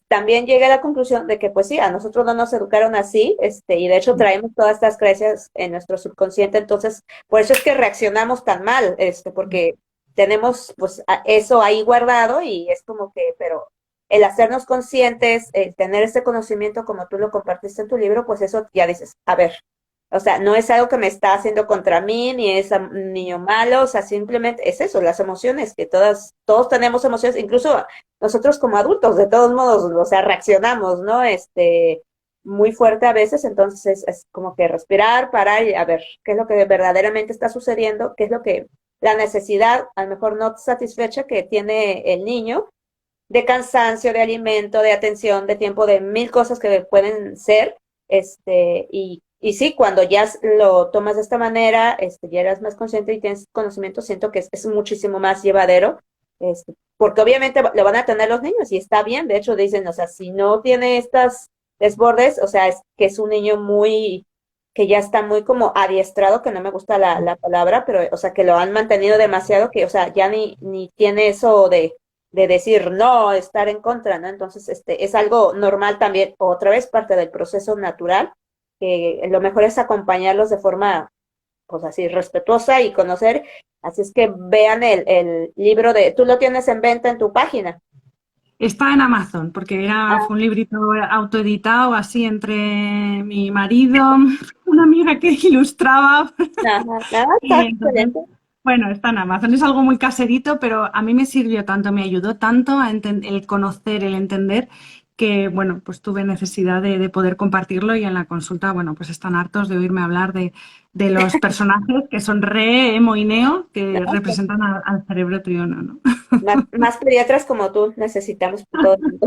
también llegué a la conclusión de que, pues sí, a nosotros no nos educaron así, y de hecho traemos todas estas creencias en nuestro subconsciente, entonces, por eso es que reaccionamos tan mal, porque tenemos pues eso ahí guardado y es como que, pero el hacernos conscientes, el tener ese conocimiento como tú lo compartiste en tu libro, pues eso ya dices, a ver, o sea, no es algo que me está haciendo contra mí, ni es un niño malo, o sea, simplemente es eso, las emociones, que todos tenemos emociones, incluso nosotros como adultos, de todos modos, o sea, reaccionamos, ¿no? Muy fuerte a veces, entonces es como que respirar, parar y a ver qué es lo que verdaderamente está sucediendo, qué es lo que la necesidad, a lo mejor no satisfecha que tiene el niño, de cansancio, de alimento, de atención, de tiempo, de mil cosas que pueden ser, y sí, cuando ya lo tomas de esta manera, ya eres más consciente y tienes conocimiento, siento que es muchísimo más llevadero, porque obviamente lo van a tener los niños y está bien, de hecho dicen, o sea, si no tiene estas desbordes, o sea, es que es un niño muy, que ya está muy como adiestrado, que no me gusta la palabra, pero, o sea, que lo han mantenido demasiado, que, o sea, ya ni tiene eso de decir no, estar en contra, ¿no? Entonces, es algo normal también, otra vez parte del proceso natural, que lo mejor es acompañarlos de forma, pues así, respetuosa y conocer. Así es que vean el libro tú lo tienes en venta en tu página. Está en Amazon, porque fue un librito autoeditado así entre mi marido, una amiga que ilustraba. Ajá, nada, está Y entonces, excelente. bueno, está en Amazon. Es algo muy caserito, pero a mí me sirvió tanto, me ayudó tanto a el conocer, el entender, que, bueno, pues tuve necesidad de poder compartirlo y en la consulta, bueno, pues están hartos de oírme hablar de los personajes que son Re, Emo y Neo, que No, pues, representan al cerebro triono, ¿no? más pediatras como tú necesitamos por todo el mundo.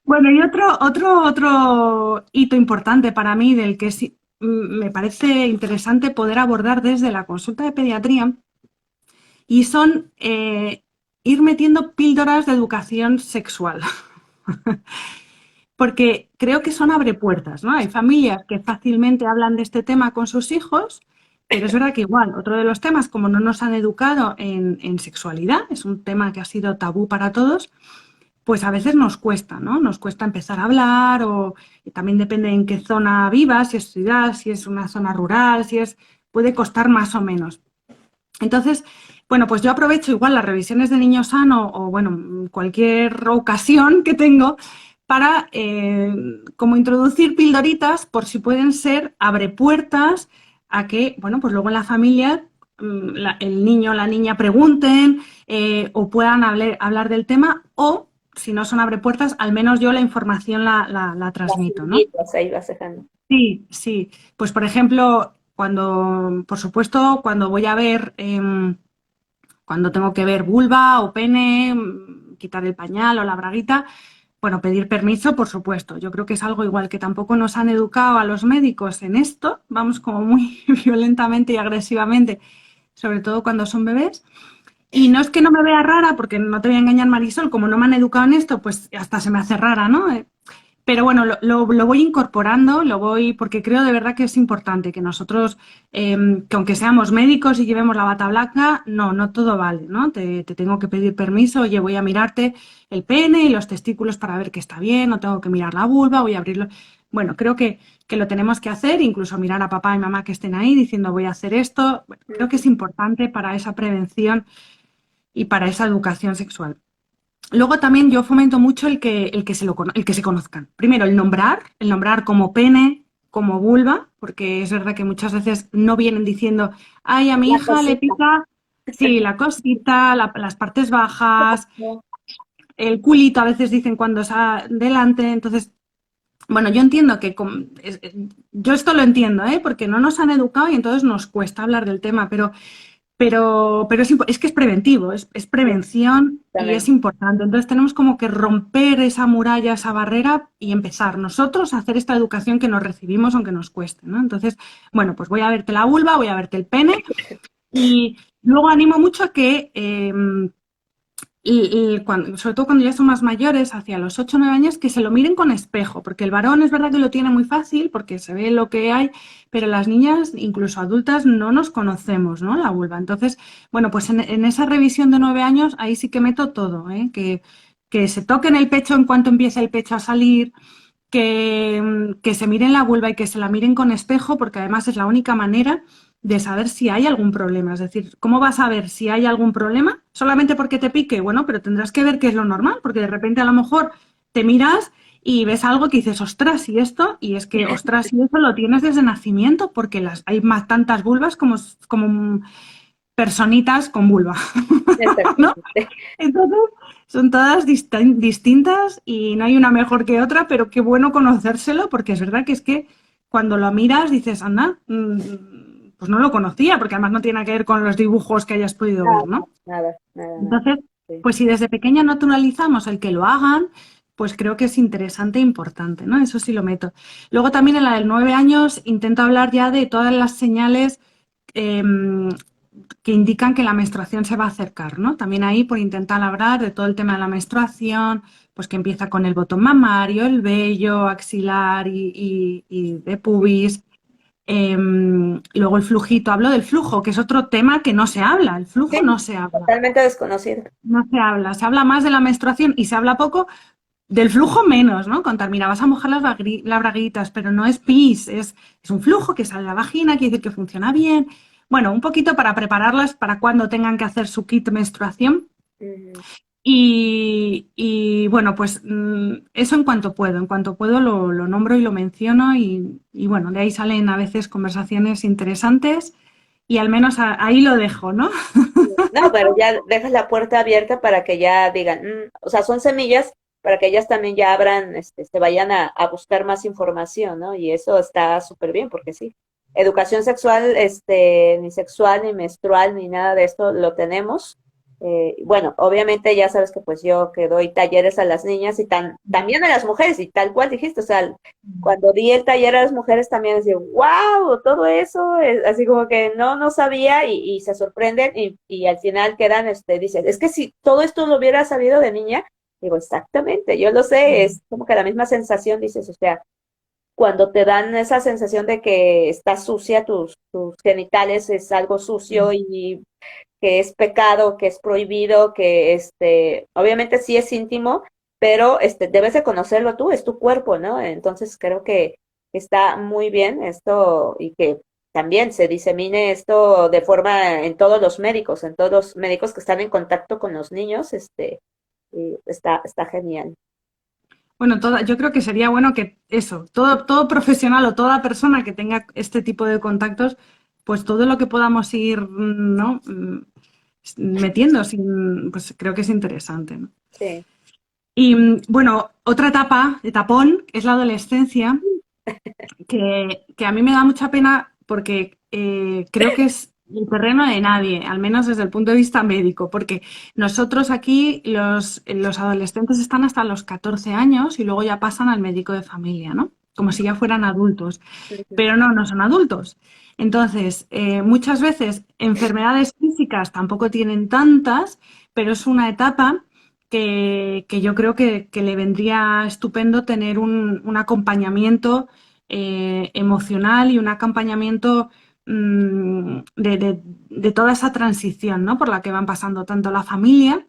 Bueno, y otro hito importante para mí del que sí, me parece interesante poder abordar desde la consulta de pediatría y son ir metiendo píldoras de educación sexual. Porque creo que son abrepuertas, ¿no? Hay familias que fácilmente hablan de este tema con sus hijos, pero es verdad que igual, otro de los temas, como no nos han educado en sexualidad, es un tema que ha sido tabú para todos, pues a veces nos cuesta, ¿no? Nos cuesta empezar a hablar o y también depende en qué zona vivas, si es ciudad, si es una zona rural, puede costar más o menos. Entonces, bueno, pues yo aprovecho igual las revisiones de Niño Sano o, bueno, cualquier ocasión que tengo para como introducir pildoritas por si pueden ser abre puertas a que, bueno, pues luego en la familia el niño o la niña pregunten o puedan hablar del tema o, si no son abre puertas, al menos yo la información la Las transmito, ¿no? semillitas ahí vas dejando. Sí, sí. Pues, por ejemplo, por supuesto, cuando voy a ver, cuando tengo que ver vulva o pene, quitar el pañal o la braguita, bueno, pedir permiso, por supuesto. Yo creo que es algo igual que tampoco nos han educado a los médicos en esto, vamos como muy violentamente y agresivamente, sobre todo cuando son bebés. Y no es que no me vea rara, porque no te voy a engañar, Marisol, como no me han educado en esto, pues hasta se me hace rara, ¿no? Pero bueno, lo voy incorporando, porque creo de verdad que es importante que nosotros, que aunque seamos médicos y llevemos la bata blanca, no todo vale, ¿no? Te tengo que pedir permiso, oye, voy a mirarte el pene y los testículos para ver que está bien, no tengo que mirar la vulva, voy a abrirlo. Bueno, creo que lo tenemos que hacer, incluso mirar a papá y mamá que estén ahí diciendo voy a hacer esto. Bueno, creo que es importante para esa prevención y para esa educación sexual. Luego también yo fomento mucho el que se conozcan. Primero, el nombrar como pene, como vulva, porque es verdad que muchas veces no vienen diciendo, ay, a mi La hija le cosita. pica, sí, la cosita, las partes bajas, el culito a veces dicen cuando está delante. Entonces, bueno, yo entiendo yo esto lo entiendo, ¿eh? Porque no nos han educado y entonces nos cuesta hablar del tema, pero es que es preventivo, es prevención y es Exactamente. importante. Entonces tenemos como que romper esa muralla, esa barrera y empezar nosotros a hacer esta educación que nos recibimos aunque nos cueste, ¿no? Entonces, bueno, pues voy a verte la vulva, voy a verte el pene y luego animo mucho a que sobre todo cuando ya son más mayores, hacia los 8 o 9 años, que se lo miren con espejo, porque el varón es verdad que lo tiene muy fácil, porque se ve lo que hay, pero las niñas, incluso adultas, no nos conocemos, ¿no? La vulva. Entonces, bueno, pues en esa revisión de 9 años, ahí sí que meto todo, ¿eh? Que se toquen el pecho en cuanto empiece el pecho a salir, que se miren la vulva y que se la miren con espejo, porque además es la única manera de saber si hay algún problema. Es decir, ¿cómo vas a ver si hay algún problema? Solamente porque te pique, bueno, pero tendrás que ver qué es lo normal, porque de repente a lo mejor te miras y ves algo que dices, ostras, y esto, y es que, ostras, y eso lo tienes desde nacimiento, porque hay más tantas vulvas como personitas con vulva, ¿no? Exactamente. Entonces, son todas distintas y no hay una mejor que otra, pero qué bueno conocérselo, porque es verdad que es que cuando lo miras dices, anda, pues no lo conocía, porque además no tiene que ver con los dibujos que hayas podido Nada, ver, ¿no? nada, nada, nada. Entonces, Sí. pues si desde pequeña naturalizamos el que lo hagan, pues creo que es interesante e importante, ¿no? Eso sí lo meto. Luego también en la del 9 años intento hablar ya de todas las señales em, que indican que la menstruación se va a acercar, ¿no? También ahí por intentar hablar de todo el tema de la menstruación, pues que empieza con el botón mamario, el vello axilar y de pubis. Luego el flujito, hablo del flujo, que es otro tema que no se habla, el flujo Sí, no se habla. totalmente desconocido. No se habla más de la menstruación y se habla poco del flujo menos, ¿no? Contar, mira, vas a mojar las braguitas, pero no es pis, es un flujo que sale de la vagina, quiere decir que funciona bien. Bueno, un poquito para prepararlas para cuando tengan que hacer su kit de menstruación. Ujú. Bueno, pues eso en cuanto puedo lo nombro y lo menciono y bueno, de ahí salen a veces conversaciones interesantes y al menos ahí lo dejo, ¿no? No, pero ya dejas la puerta abierta para que ya digan, o sea, son semillas para que ellas también ya abran, se vayan a buscar más información, ¿no? Y eso está súper bien, porque sí, educación sexual, ni sexual, ni menstrual, ni nada de esto lo tenemos. Bueno, obviamente ya sabes que pues yo que doy talleres a las niñas y también a las mujeres, y tal cual dijiste, o sea, cuando di el taller a las mujeres también decía, wow, todo eso, es así como que no sabía y se sorprenden y al final quedan, dicen, es que si todo esto lo hubiera sabido de niña, digo, exactamente, yo lo sé, es como que la misma sensación, dices, o sea, cuando te dan esa sensación de que está sucia, tus genitales es algo sucio y que es pecado, que es prohibido, que obviamente sí es íntimo, pero debes de conocerlo tú, es tu cuerpo, ¿no? Entonces creo que está muy bien esto y que también se disemine esto de forma en todos los médicos, en todos los médicos que están en contacto con los niños, y está genial. Bueno, yo creo que sería bueno que eso, todo profesional o toda persona que tenga este tipo de contactos, pues todo lo que podamos ir, ¿no? Metiendo, pues creo que es interesante, ¿no? Sí. Y bueno, otra etapón, es la adolescencia, que a mí me da mucha pena porque creo que es el terreno de nadie, al menos desde el punto de vista médico, porque nosotros aquí, los adolescentes están hasta los 14 años y luego ya pasan al médico de familia, ¿no? Como si ya fueran adultos, Ujú. pero no son adultos. Entonces, muchas veces enfermedades físicas tampoco tienen tantas, pero es una etapa que yo creo que le vendría estupendo tener un acompañamiento emocional y un acompañamiento de toda esa transición, ¿no? Por la que van pasando tanto la familia,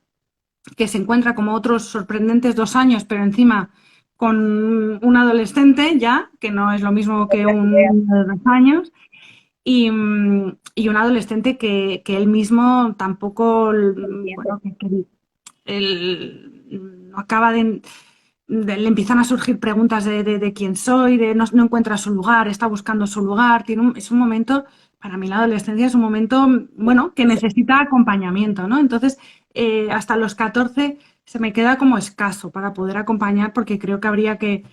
que se encuentra como otros sorprendentes 2 años, pero encima con un adolescente ya, que no es lo mismo que Otra un idea. niño de 2 años, y un adolescente que él mismo tampoco, Entiende. bueno, que él no acaba le empiezan a surgir preguntas de quién soy, no encuentra su lugar, está buscando su lugar. Es un momento, para mí la adolescencia es un momento, bueno, que necesita acompañamiento, ¿no? Entonces, hasta los 14 se me queda como escaso para poder acompañar porque creo que habría que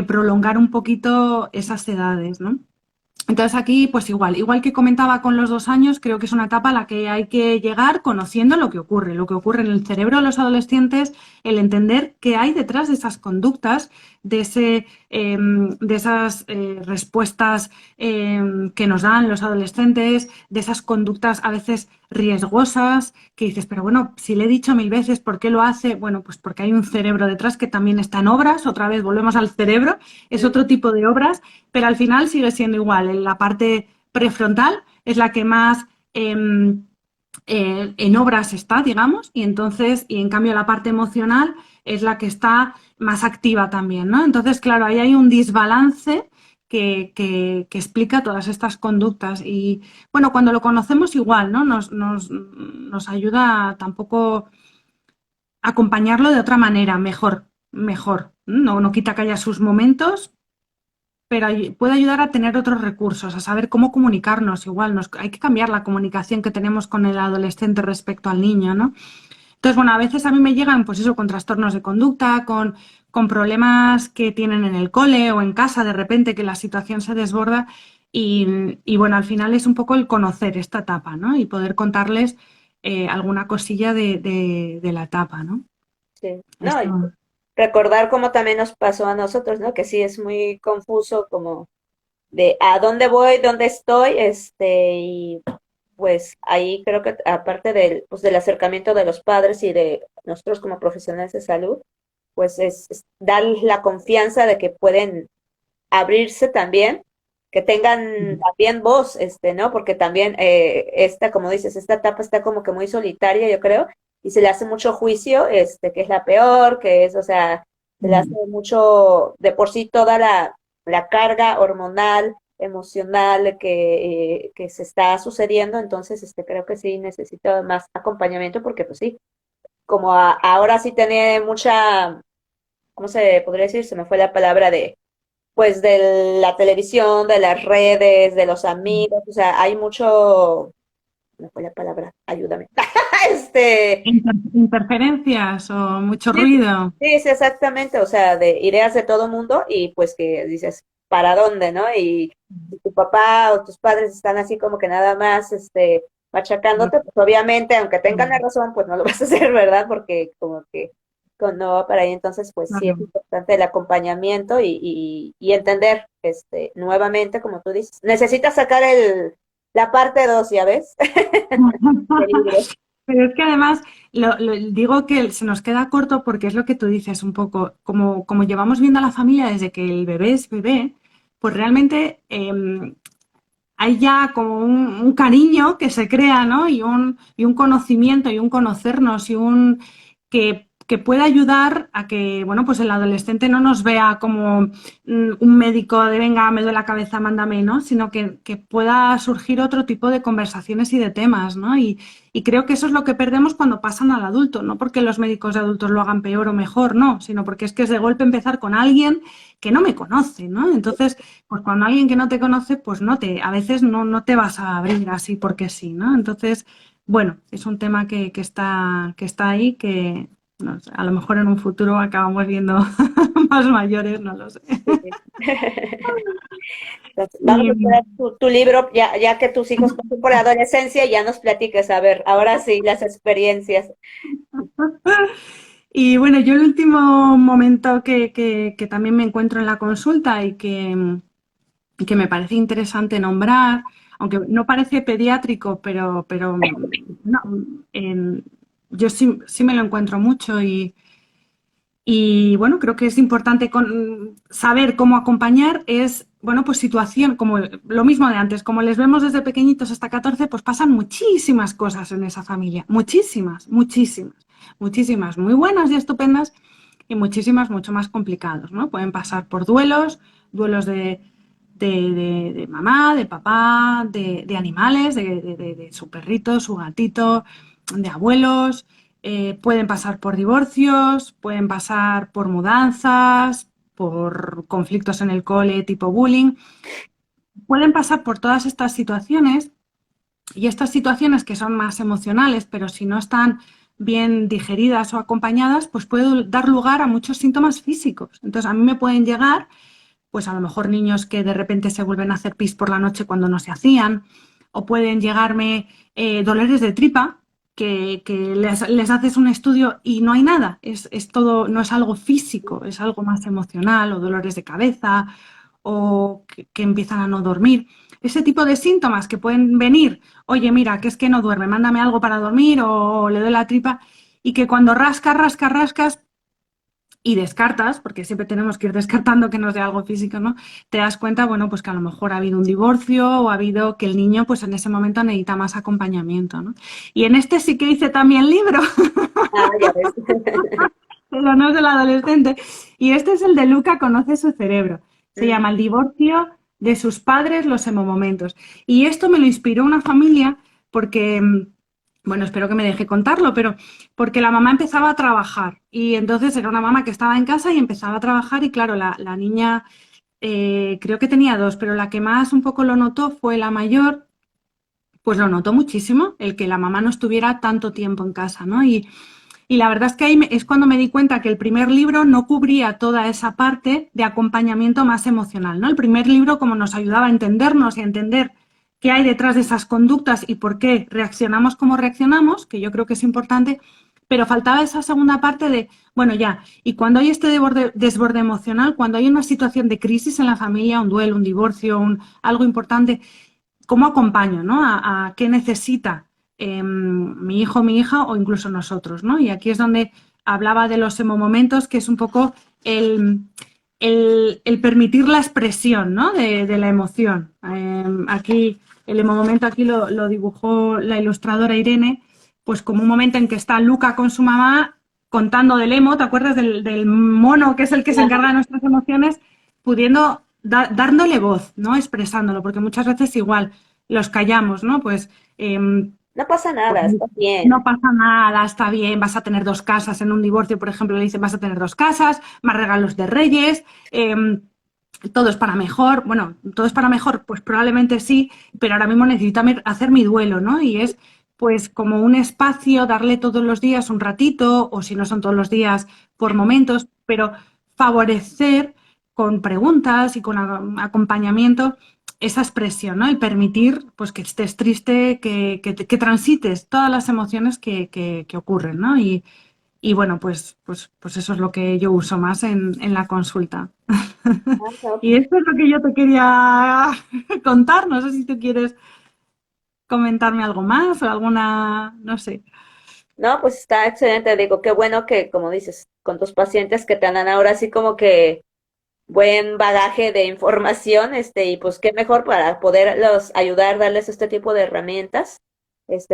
prolongar un poquito esas edades, ¿no? Entonces aquí, pues igual que comentaba con los 2 años, creo que es una etapa a la que hay que llegar conociendo lo que ocurre en el cerebro de los adolescentes, el entender qué hay detrás de esas conductas, de esas respuestas que nos dan los adolescentes, de esas conductas a veces riesgosas, que dices, pero bueno, si le he dicho 1000 veces, ¿por qué lo hace? Bueno, pues porque hay un cerebro detrás que también está en obras, otra vez volvemos al cerebro, es otro tipo de obras pero al final sigue siendo igual. En la parte prefrontal es la que más en obras está, digamos, y en cambio la parte emocional es la que está más activa también, ¿no? Entonces, claro, ahí hay un desbalance que explica todas estas conductas. Y bueno, cuando lo conocemos igual, ¿no? Nos ayuda tampoco a acompañarlo de otra manera, mejor, mejor. No quita que haya sus momentos, pero puede ayudar a tener otros recursos, a saber cómo comunicarnos. Igual, hay que cambiar la comunicación que tenemos con el adolescente respecto al niño, ¿no? Entonces, bueno, a veces a mí me llegan, pues eso, con trastornos de conducta, con problemas que tienen en el cole o en casa, de repente que la situación se desborda y bueno, al final es un poco el conocer esta etapa, ¿no? Y poder contarles alguna cosilla de la etapa, ¿no? Sí. No, Esto, y recordar cómo también nos pasó a nosotros, ¿no? Que sí es muy confuso como de a dónde voy, dónde estoy, y pues ahí creo que aparte del, pues, del acercamiento de los padres y de nosotros como profesionales de salud, pues es dar la confianza de que pueden abrirse también, que tengan también voz, ¿no? Porque también esta, como dices, esta etapa está como que muy solitaria, yo creo, y se le hace mucho juicio, que es la peor, que es, o sea, se le hace mucho, de por sí toda la carga hormonal, emocional que se está sucediendo, entonces creo que sí necesita más acompañamiento porque pues sí, como ahora sí tiene mucha, ¿cómo se podría decir? Se me fue la palabra de pues de la televisión, de las redes, de los amigos, o sea, hay mucho, no fue la palabra, ayúdame. Este, interferencias o mucho sí, ruido. sí, sí, exactamente, o sea, de ideas de todo mundo y pues que dices, ¿para dónde, no? Y si tu papá o tus padres están así como que nada más, machacándote, pues obviamente, aunque tengan la razón, pues no lo vas a hacer, ¿verdad? Porque como que no va para ahí, entonces, pues sí es Claro. importante el acompañamiento y entender, nuevamente, como tú dices, necesitas sacar la parte 2, ¿ya ves? Del libro. Pero es que además digo que se nos queda corto porque es lo que tú dices un poco, como llevamos viendo a la familia desde que el bebé es bebé, pues realmente hay ya como un cariño que se crea, ¿no? Y un conocimiento y un conocernos y que puede ayudar a que, bueno, pues el adolescente no nos vea como un médico de venga, me duele la cabeza, mándame, ¿no? Sino que pueda surgir otro tipo de conversaciones y de temas, ¿no? Y creo que eso es lo que perdemos cuando pasan al adulto, no porque los médicos de adultos lo hagan peor o mejor, no, sino porque es que es de golpe empezar con alguien que no me conoce, ¿no? Entonces, pues cuando alguien que no te conoce, pues a veces no te vas a abrir así porque sí, ¿no? Entonces, bueno, es un tema que está ahí, que no sé, a lo mejor en un futuro acabamos viendo más mayores, no lo sé. Sí, sí. Entonces, vamos Y, a esperar tu libro, ya que tus hijos pasen por la adolescencia, ya nos platiques, a ver, ahora sí, las experiencias. y bueno, yo el último momento que también me encuentro en la consulta y que me parece interesante nombrar, aunque no parece pediátrico, pero no, yo sí me lo encuentro mucho y bueno, creo que es importante saber cómo acompañar es, bueno, pues situación, como lo mismo de antes, como les vemos desde pequeñitos hasta 14 pues pasan muchísimas cosas en esa familia, muchísimas, muchísimas, muchísimas, muy buenas y estupendas y muchísimas mucho más complicados, ¿no? Pueden pasar por duelos de mamá, de papá, de animales, de su perrito, su gatito, de abuelos, pueden pasar por divorcios, pueden pasar por mudanzas, por conflictos en el cole tipo bullying, pueden pasar por todas estas situaciones y estas situaciones que son más emocionales, pero si no están bien digeridas o acompañadas, pues puede dar lugar a muchos síntomas físicos. Entonces, a mí me pueden llegar pues a lo mejor niños que de repente se vuelven a hacer pis por la noche cuando no se hacían, o pueden llegarme dolores de tripa, que les haces un estudio y no hay nada, es todo, no es algo físico, es algo más emocional, o dolores de cabeza, o que empiezan a no dormir. Ese tipo de síntomas que pueden venir, oye, mira, que es que no duerme, mándame algo para dormir, o le doy la tripa, y que cuando rascas, y descartas, porque siempre tenemos que ir descartando que no sea algo físico, ¿no? Te das cuenta, bueno, pues que a lo mejor ha habido un divorcio o ha habido que el niño, pues en ese momento necesita más acompañamiento, ¿no? Y en este sí que hice también libro, Ah, ya ves. pero no es del adolescente. Y este es el de Luca conoce su cerebro. Se llama Mm, El divorcio de sus padres los emomomentos. Y esto me lo inspiró una familia porque, bueno, espero que me deje contarlo, pero porque la mamá empezaba a trabajar y entonces era una mamá que estaba en casa y empezaba a trabajar y claro, la niña creo que tenía dos, pero la que más un poco lo notó fue la mayor, pues lo notó muchísimo, el que la mamá no estuviera tanto tiempo en casa, ¿no? Y la verdad es que ahí es cuando me di cuenta que el primer libro no cubría toda esa parte de acompañamiento más emocional, ¿no? El primer libro como nos ayudaba a entendernos y a entender qué hay detrás de esas conductas y por qué reaccionamos como reaccionamos, que yo creo que es importante, pero faltaba esa segunda parte de, bueno, ya, y cuando hay este desborde emocional, cuando hay una situación de crisis en la familia, un duelo, un divorcio, algo importante, ¿cómo acompaño, ¿no? A qué necesita mi hijo, mi hija o incluso nosotros, ¿no? Y aquí es donde hablaba de los emomomentos, que es un poco el permitir la expresión, ¿no? De la emoción. Aquí, el emomomento aquí lo dibujó la ilustradora Irene, pues como un momento en que está Luca con su mamá contando del emo, ¿te acuerdas del mono que es el que se encarga de nuestras emociones? Pudiendo dándole voz, ¿no? Expresándolo, porque muchas veces igual los callamos, ¿no? No pasa Pues nada, está bien. no pasa nada, está bien, vas a tener dos casas en un divorcio, por ejemplo, le dicen vas a tener dos casas, más regalos de reyes, todo es para mejor, bueno, todo es para mejor, pues probablemente sí, pero ahora mismo necesito hacer mi duelo, ¿no? Y es pues como un espacio, darle todos los días un ratito, o si no son todos los días, por momentos, pero favorecer con preguntas y con acompañamiento esa expresión, ¿no? El permitir pues que estés triste, que transites todas las emociones que ocurren, ¿no? Y bueno, pues eso es lo que yo uso más en la consulta. Ah, no, Y esto es lo que yo te quería contar. No sé si tú quieres comentarme algo más o alguna, no sé. no, pues está excelente. Digo, qué bueno que, como dices, con tus pacientes que te dan ahora así como que buen bagaje de información, y pues qué mejor para poderlos ayudar, darles este tipo de herramientas,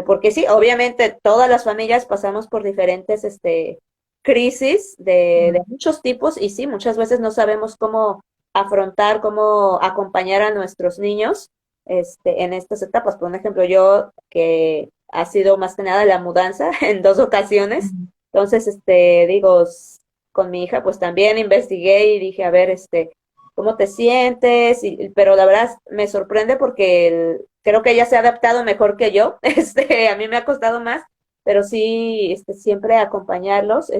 porque sí, obviamente todas las familias pasamos por diferentes, crisis de muchos tipos y sí, muchas veces no sabemos cómo afrontar, cómo acompañar a nuestros niños, en estas etapas. Por ejemplo, yo que ha sido más que nada la mudanza en dos ocasiones, entonces, digo, con mi hija, pues también investigué y dije, a ver, ¿cómo te sientes? Pero la verdad me sorprende porque creo que ella se ha adaptado mejor que yo. A mí me ha costado más, pero sí, siempre acompañarlos,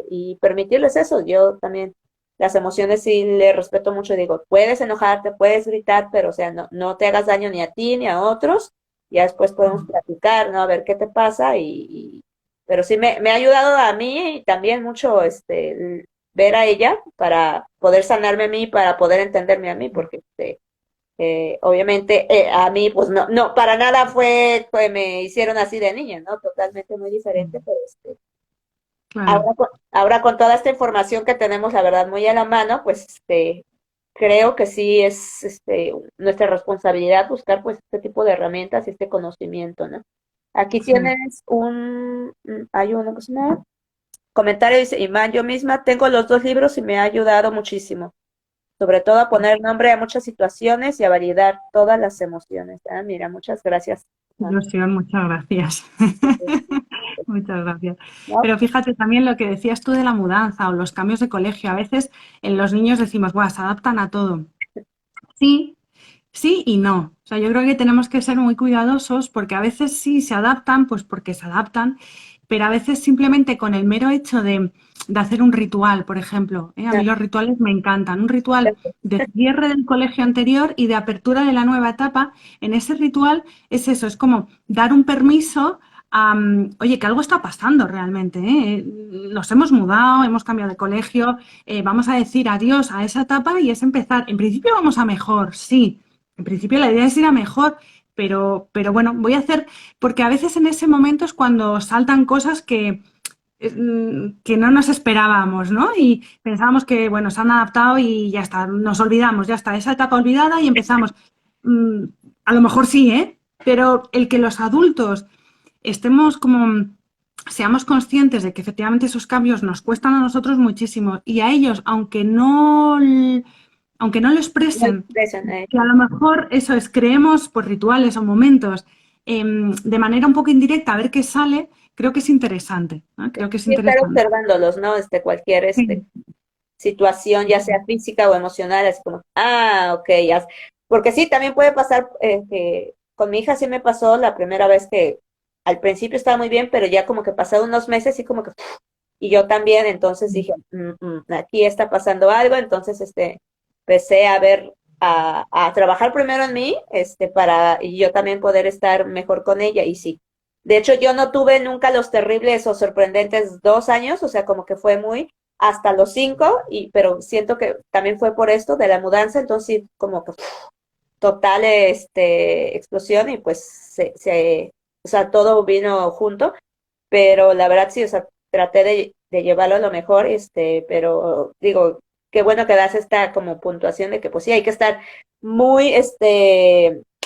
y permitirles eso. Yo también las emociones sí le respeto mucho. Digo, puedes enojarte, puedes gritar, pero o sea, no te hagas daño ni a ti ni a otros. Ya después podemos platicar, ¿no? A ver qué te pasa pero sí me ha ayudado a mí y también mucho ver a ella para poder sanarme a mí, para poder entenderme a mí, porque obviamente a mí pues no, para nada fue que me hicieron así de niña, ¿no? Totalmente muy diferente, pero Claro. ahora con toda esta información que tenemos, la verdad, muy a la mano, pues creo que sí es nuestra responsabilidad buscar pues este tipo de herramientas y este conocimiento, ¿no? Aquí Sí. tienes hay una cosa, comentario, dice Imán, yo misma tengo los dos libros y me ha ayudado muchísimo, sobre todo a poner nombre a muchas situaciones y a validar todas las emociones. Ah, mira, muchas gracias. Ah, Ilusión, muchas gracias. Muchas gracias. ¿no? Pero fíjate también lo que decías tú de la mudanza o los cambios de colegio. A veces en los niños decimos, "Buah, se adaptan a todo". Sí, sí y no. O sea, yo creo que tenemos que ser muy cuidadosos porque a veces sí se adaptan, pues porque se adaptan, pero a veces simplemente con el mero hecho de hacer un ritual, por ejemplo, ¿eh? A Ah, mí los rituales me encantan. Un ritual de cierre del colegio anterior y de apertura de la nueva etapa. En ese ritual es eso, es como dar un permiso a, oye, que algo está pasando realmente, ¿eh? Nos hemos mudado, hemos cambiado de colegio, vamos a decir adiós a esa etapa y es empezar. En principio vamos a mejor, sí. En principio la idea es ir a mejor, pero bueno, voy a hacer, porque a veces en ese momento es cuando saltan cosas que no nos esperábamos, ¿no? Y pensábamos que, bueno, se han adaptado y ya está, nos olvidamos, ya está, esa etapa olvidada y empezamos. Mm, a lo mejor sí, ¿eh? Pero el que los adultos estemos como, seamos conscientes de que efectivamente esos cambios nos cuestan a nosotros muchísimo y a ellos, aunque aunque no lo No expresen, expresan, que a lo mejor eso es, creemos pues rituales o momentos de manera un poco indirecta a ver qué sale, creo que es interesante, ¿no? Creo que es y estar interesante. observándolos, ¿no? Cualquier Sí, situación, ya sea física o emocional, así como, ok, ya. Porque sí, también puede pasar, que con mi hija sí me pasó la primera vez que al principio estaba muy bien, pero ya como que pasaron unos meses y como que, y yo también, entonces dije, aquí está pasando algo, entonces empecé a ver, a trabajar primero en mí, para y yo también poder estar mejor con ella, y sí. De hecho, yo no tuve nunca los terribles o sorprendentes 2 años, o sea, como que fue muy hasta los 5, pero siento que también fue por esto de la mudanza, entonces sí, como que total explosión y pues o sea, todo vino junto, pero la verdad sí, o sea, traté de llevarlo a lo mejor, pero digo, qué bueno que das esta como puntuación de que pues sí, hay que estar muy,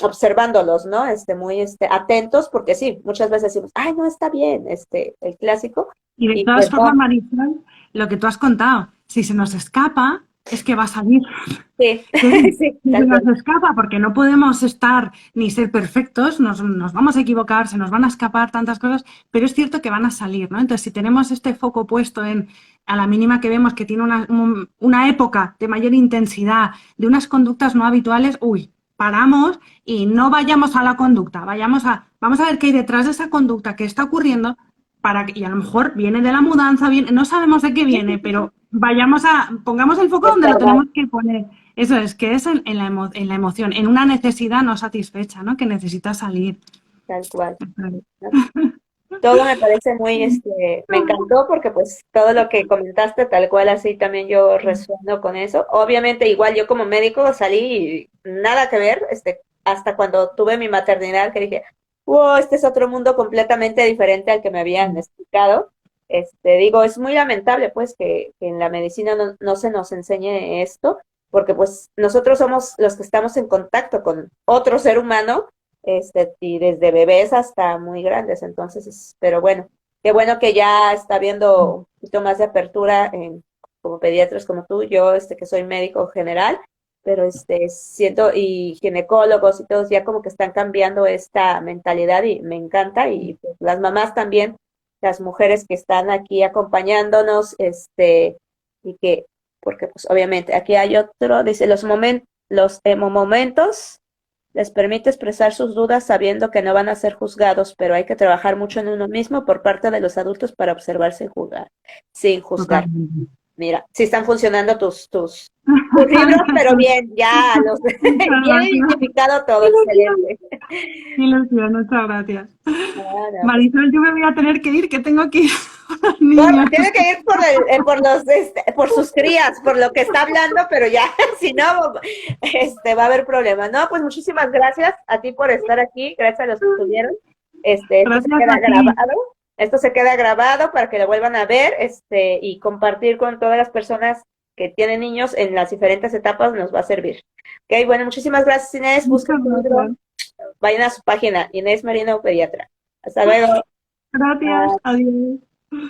observándolos, ¿no? Muy, atentos, porque sí, muchas veces decimos, ay, no está bien, el clásico, y de y todas pues formas, no, Marisol, lo que tú has contado, si se nos escapa, es que va a salir. sí, Que sí, sí, que se tal nos cual. escapa porque no podemos estar ni ser perfectos, nos vamos a equivocar, se nos van a escapar tantas cosas, pero es cierto que van a salir, ¿no? Entonces, si tenemos este foco puesto en a la mínima que vemos que tiene una época de mayor intensidad, de unas conductas no habituales, uy, paramos y no vayamos a la conducta, vamos a ver qué hay detrás de esa conducta que está ocurriendo y a lo mejor viene de la mudanza, no sabemos de qué viene, pero pongamos el foco donde lo Observar, tenemos que poner. Eso es, que es en la emoción, en una necesidad no satisfecha, ¿no? Que necesita salir. tal cual. ¿No? Todo me parece muy, me encantó porque pues todo lo que comentaste, tal cual así también yo resueno con eso. Obviamente igual yo como médico salí y nada que ver, hasta cuando tuve mi maternidad que dije, wow, este es otro mundo completamente diferente al que me habían explicado. Digo, es muy lamentable pues que en la medicina no se nos enseñe esto, porque pues nosotros somos los que estamos en contacto con otro ser humano, y desde bebés hasta muy grandes, entonces, pero bueno, qué bueno que ya está habiendo un poquito más de apertura como pediatras como tú, yo, que soy médico general, pero siento, y ginecólogos y todos ya como que están cambiando esta mentalidad y me encanta, y pues, las mamás también, las mujeres que están aquí acompañándonos, y que, porque pues obviamente aquí hay otro, dice, los momentos les permite expresar sus dudas sabiendo que no van a ser juzgados, pero hay que trabajar mucho en uno mismo por parte de los adultos para observar sin juzgar. Sin juzgar. Totalmente. Mira, sí están funcionando tus libros, pero bien, ya los Muchas bien gracias. identificado todo, Ilusión, excelente. ilusión, muchas gracias. No, pues, Marisol, yo me voy a tener que ir, que tengo que ir a los niños. tiene que ir por sus crías, por lo que está hablando, pero ya, si no, va a haber problemas. No, pues muchísimas gracias a ti por estar aquí, gracias a los que estuvieron. Esto se Gracias queda a ti. grabado, esto se queda grabado para que lo vuelvan a ver, y compartir con todas las personas que tienen niños en las diferentes etapas nos va a servir. Ok, bueno, muchísimas gracias, Inés. Busquen Muchas su libro, gracias. vayan a su página, Inés Merino Pediatra. Hasta luego. Gracias. Bye. Adiós.